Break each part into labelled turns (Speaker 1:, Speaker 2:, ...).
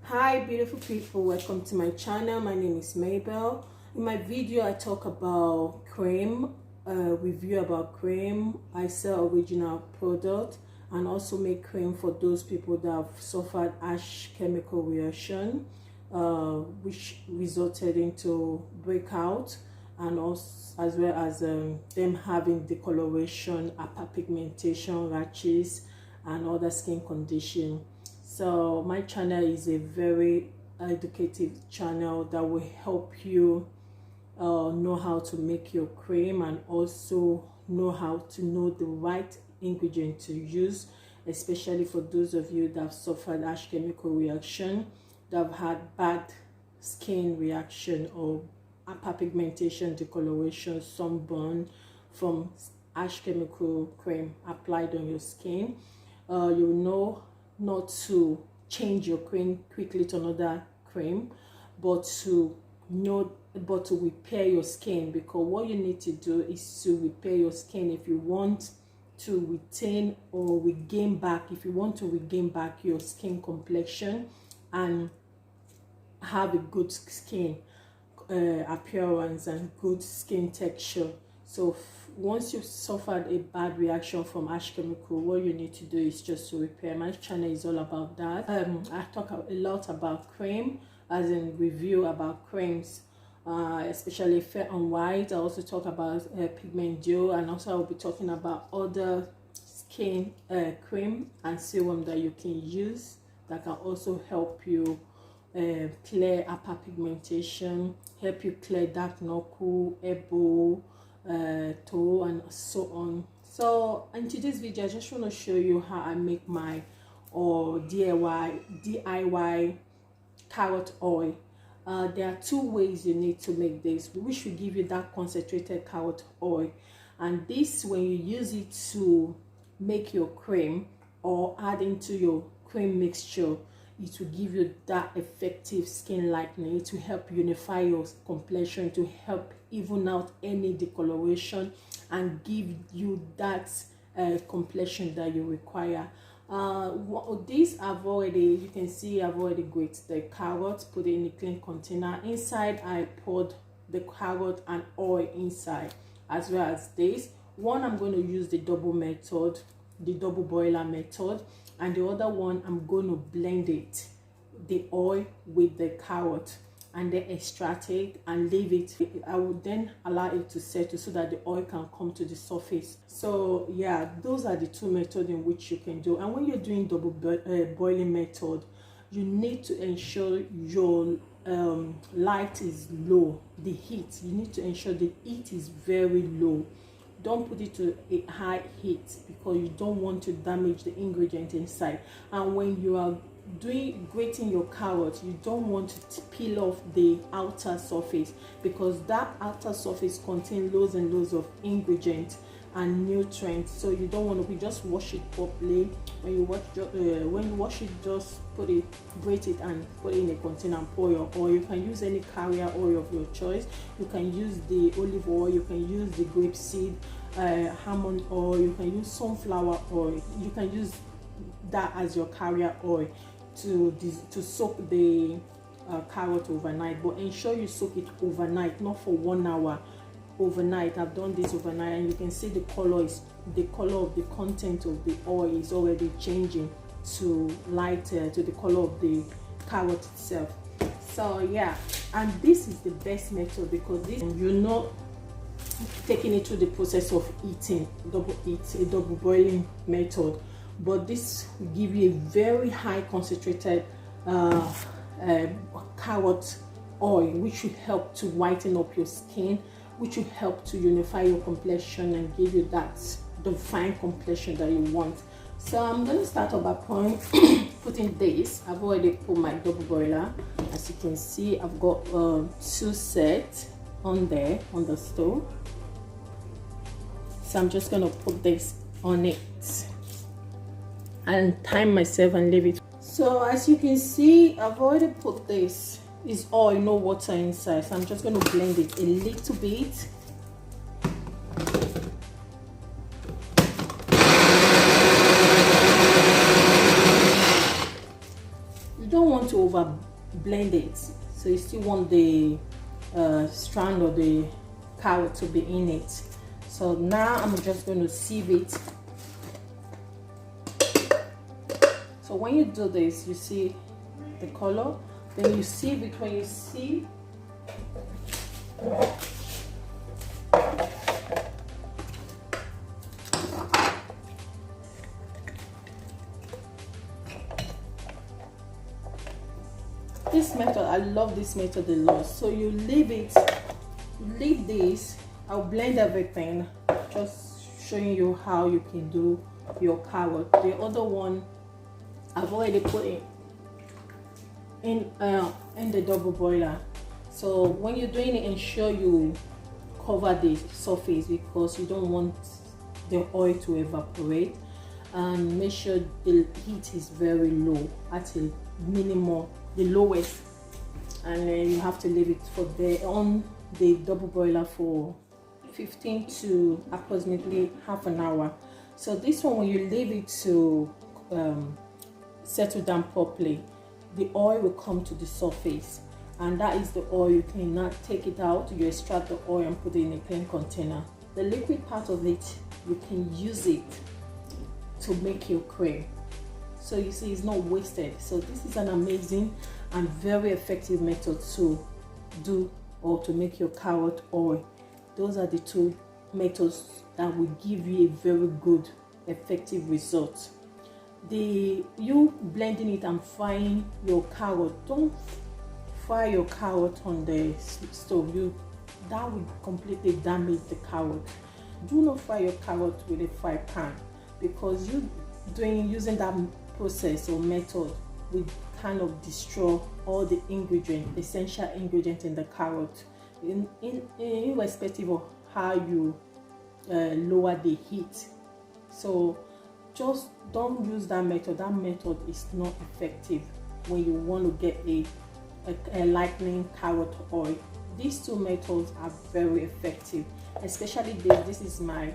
Speaker 1: Hi beautiful people, welcome to my channel. My name is Mabel. In my video I talk about cream, review about cream. I sell original product and also make cream for those people that have suffered ash chemical reaction, which resulted into breakout, and also as well as them having discoloration, hyperpigmentation, rashes and other skin condition. So my channel is a very educative channel that will help you know how to make your cream and also know how to know the right ingredient to use, especially for those of you that have suffered ash chemical reaction, that have had bad skin reaction or hyperpigmentation, discoloration, sunburn from ash chemical cream applied on your skin. You know not to change your cream quickly to another cream, but to repair your skin, because what you need to do is to repair your skin if you want to retain or regain back, your skin complexion and have a good skin appearance and good skin texture. So once you've suffered a bad reaction from ash chemical, what you need to do is just to repair. My channel is all about that. I talk a lot about cream, as in review about creams, especially fair and white. I also talk about pigment dew, and also I'll be talking about other skin cream and serum that you can use that can also help you clear hyperpigmentation, help you clear dark knuckle, elbow, toe and so on. So in today's video I just want to show you how I make my DIY carrot oil. There are two ways you need to make this, which will give you that concentrated carrot oil, and this, when you use it to make your cream or add into your cream mixture, it will give you that effective skin lightening. It will help unify your complexion, to help even out any discoloration and give you that complexion that you require. These I've already, you can see I've already grated the carrot, put it in a clean container. Inside I poured the carrot and oil inside, as well as this one. I'm going to use the double method, the double boiler method, and the other one I'm going to blend it, the oil with the carrot, and then extract it and leave it. I will then allow it to settle so that the oil can come to the surface. So yeah, those are the two methods in which you can do. And when you're doing double boiling method, you need to ensure your light is low. The heat, you need to ensure the heat is very low. Don't put it to a high heat, because you don't want to damage the ingredient inside. And when you are grating your carrot, you don't want to peel off the outer surface, because that outer surface contains loads and loads of ingredients and nutrients. So you don't want to. Just wash it properly. When you wash it, just grate it and put it in a container and pour your oil. You can use any carrier oil of your choice. You can use the olive oil, you can use the grapeseed, almond oil, you can use sunflower oil. You can use that as your carrier oil to soak the carrot overnight, but ensure you soak it overnight, not for 1 hour. Overnight. I've done this overnight, and you can see the color of the content of the oil is already changing to lighter, to the color of the carrot itself. So yeah, and this is the best method, because this, taking it through the process of eating, a double boiling method, but this will give you a very high concentrated carrot oil, which will help to whiten up your skin, which will help to unify your complexion and give you that fine complexion that you want. So I'm going to start off by putting this. I've already put my double boiler. As you can see, I've got 2 sets on there on the stove. So I'm just going to put this on it and time myself and leave it. So as you can see, I've already put this. It's oil, no water inside. So I'm just going to blend it a little bit. over blend it, so you still want the strand or the carrot to be in it. So now I'm just going to sieve it. So when you do this, you see the color, then you sieve it. When you sieve, this method, I love this method a lot. So you leave this. I'll blend everything, just showing you how you can do your carrot. The other one I've already put it in the double boiler. So when you're doing it, ensure you cover the surface because you don't want the oil to evaporate, and make sure the heat is very low, at a minimum, the lowest, and then you have to leave it for on the double boiler for 15 to approximately half an hour. So this one, when you leave it to settle down properly, the oil will come to the surface, and that is the oil. You cannot take it out. You extract the oil and put it in a clean container. The liquid part of it, you can use it to make your cream. So you see, it's not wasted. So this is an amazing and very effective method to do or to make your carrot oil. Those are the two methods that will give you a very good effective result. You blending it and frying your carrot, don't fry your carrot on the stove. That will completely damage the carrot. Do not fry your carrot with a fry pan, because using that process or method will kind of destroy all the essential ingredients in the carrot, irrespective of how you lower the heat. So just don't use that method. That method is not effective when you want to get a lightening carrot oil. These two methods are very effective, especially this is my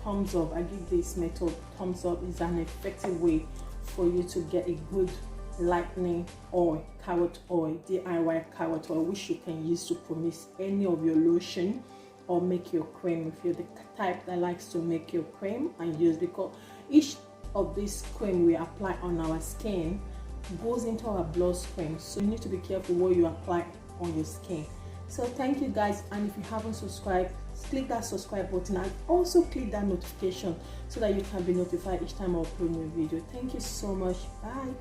Speaker 1: thumbs up. I give this method thumbs up. It's an effective way for you to get a good lightening oil, carrot oil, DIY carrot oil, which you can use to promise any of your lotion or make your cream if you're the type that likes to make your cream and use, because each of this cream we apply on our skin goes into our bloodstream, so you need to be careful what you apply on your skin. So thank you guys, and if you haven't subscribed, click that subscribe button and also click that notification so that you can be notified each time I upload a new video. Thank you so much. Bye.